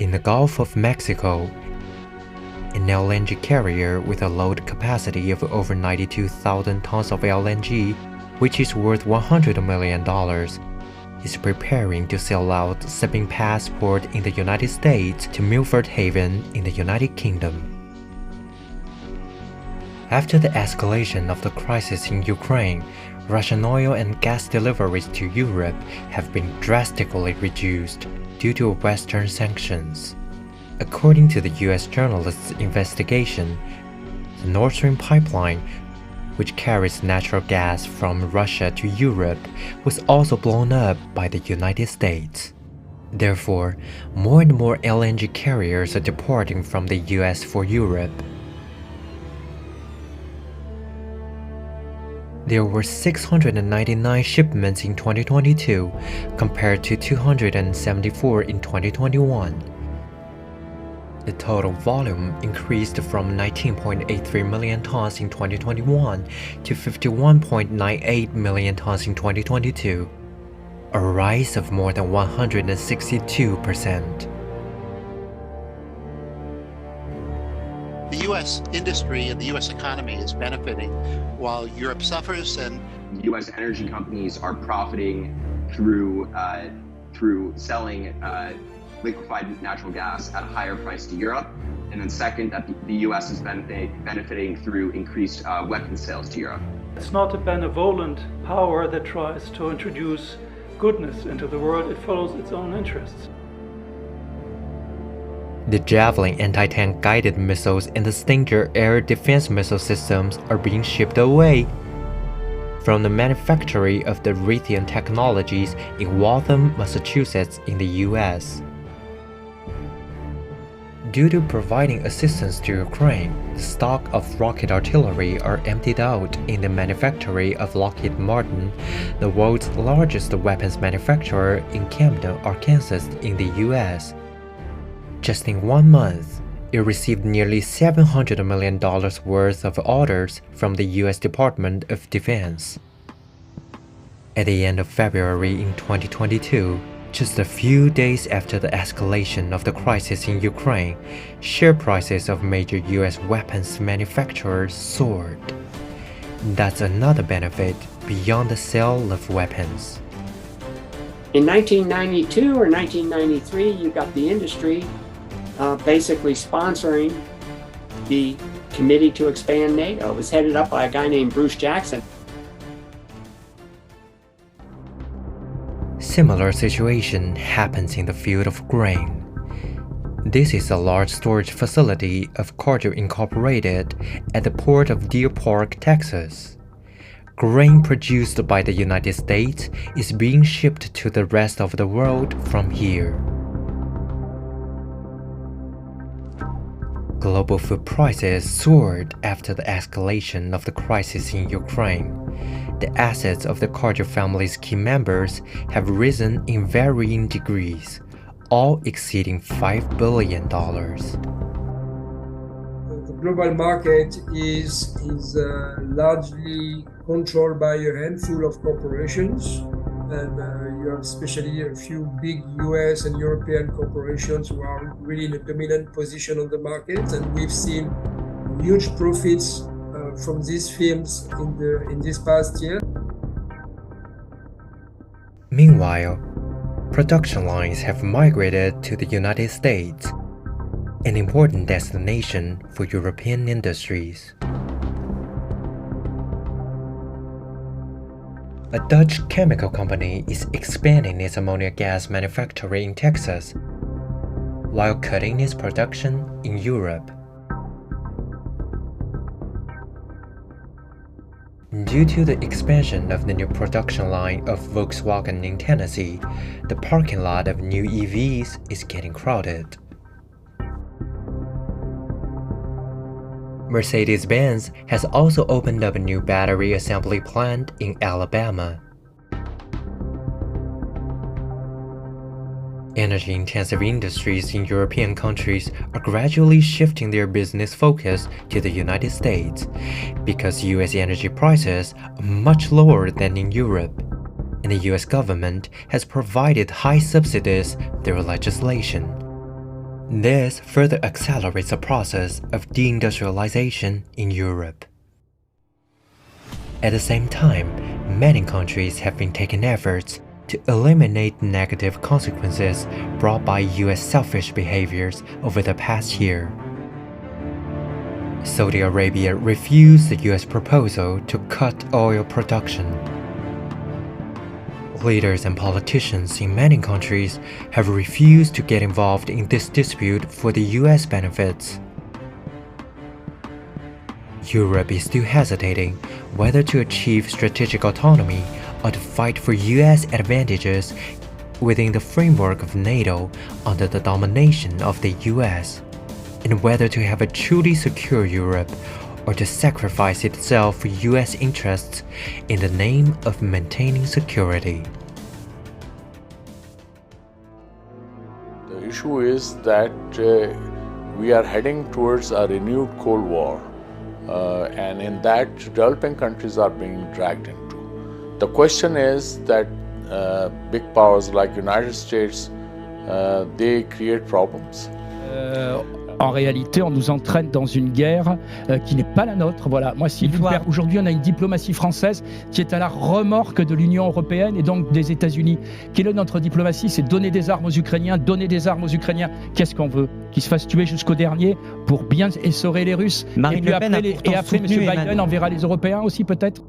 In the Gulf of Mexico, an LNG carrier with a load capacity of over 92,000 tons of LNG, which is worth $100 million, is preparing to sell out shipping passport in the United States to Milford Haven in the United Kingdom. After the escalation of the crisis in Ukraine, Russian oil and gas deliveries to Europe have been drastically reduced due to Western sanctions. According to the US journalist's investigation, the Nord Stream pipeline, which carries natural gas from Russia to Europe, was also blown up by the United States. Therefore, more and more LNG carriers are departing from the US for Europe. There were 699 shipments in 2022 compared to 274 in 2021. The total volume increased from 19.83 million tons in 2021 to 51.98 million tons in 2022, a rise of more than 162%. The U.S. industry and the U.S. economy is benefiting while Europe suffers, and U.S. energy companies are profiting through selling liquefied natural gas at a higher price to Europe. And then second, that the U.S. is benefiting through increased weapons sales to Europe. It's not a benevolent power that tries to introduce goodness into the world. It follows its own interests. The Javelin anti-tank guided missiles and the Stinger air defense missile systems are being shipped away from the manufactory of the Raytheon Technologies in Waltham, Massachusetts in the US. Due to providing assistance to Ukraine, the stock of rocket artillery are emptied out in the manufactory of Lockheed Martin, the world's largest weapons manufacturer in Camden, Arkansas in the US. Just in 1 month, it received nearly $700 million worth of orders from the US Department of Defense. At the end of February in 2022, just a few days after the escalation of the crisis in Ukraine, share prices of major US weapons manufacturers soared. That's another benefit beyond the sale of weapons. In 1992 or 1993, you got the industry basically sponsoring the Committee to Expand NATO. It was headed up by a guy named Bruce Jackson. Similar situation happens in the field of grain. This is a large storage facility of Cargill Incorporated at the port of Deer Park, Texas. Grain produced by the United States is being shipped to the rest of the world from here. Global food prices soared after the escalation of the crisis in Ukraine. The assets of the Cargill family's key members have risen in varying degrees, all exceeding $5 billion. The global market is largely controlled by a handful of corporations, and you have especially a few big US and European corporations who are really in a dominant position on the market, and we've seen huge profits from these firms in this past year. Meanwhile, production lines have migrated to the United States, an important destination for European industries. A Dutch chemical company is expanding its ammonia gas manufactory in Texas, while cutting its production in Europe. Due to the expansion of the new production line of Volkswagen in Tennessee, the parking lot of new EVs is getting crowded. Mercedes-Benz has also opened up a new battery assembly plant in Alabama. Energy-intensive industries in European countries are gradually shifting their business focus to the United States because US energy prices are much lower than in Europe, and the US government has provided high subsidies through legislation. This further accelerates the process of deindustrialization in Europe. At the same time, many countries have been taking efforts to eliminate negative consequences brought by US selfish behaviors over the past year. Saudi Arabia refused the US proposal to cut oil production. Leaders and politicians in many countries have refused to get involved in this dispute for the US benefits. Europe is still hesitating whether to achieve strategic autonomy or to fight for US advantages within the framework of NATO under the domination of the US, and whether to have a truly secure Europe or to sacrifice itself for US interests in the name of maintaining security. The issue is that we are heading towards a renewed Cold War, and in that developing countries are being dragged into. The question is that big powers like United States, they create problems. En réalité, on nous entraîne dans une guerre qui n'est pas la nôtre. Voilà. Moi, aujourd'hui, on a une diplomatie française qui est à la remorque de l'Union européenne et donc des États-Unis. Quelle est notre diplomatie? C'est donner des armes aux Ukrainiens, donner des armes aux Ukrainiens. Qu'est-ce qu'on veut? Qu'ils se fassent tuer jusqu'au dernier pour bien essorer les Russes. Marine Le Pen a pourtant et après, M. Biden enverra les Européens aussi, peut-être?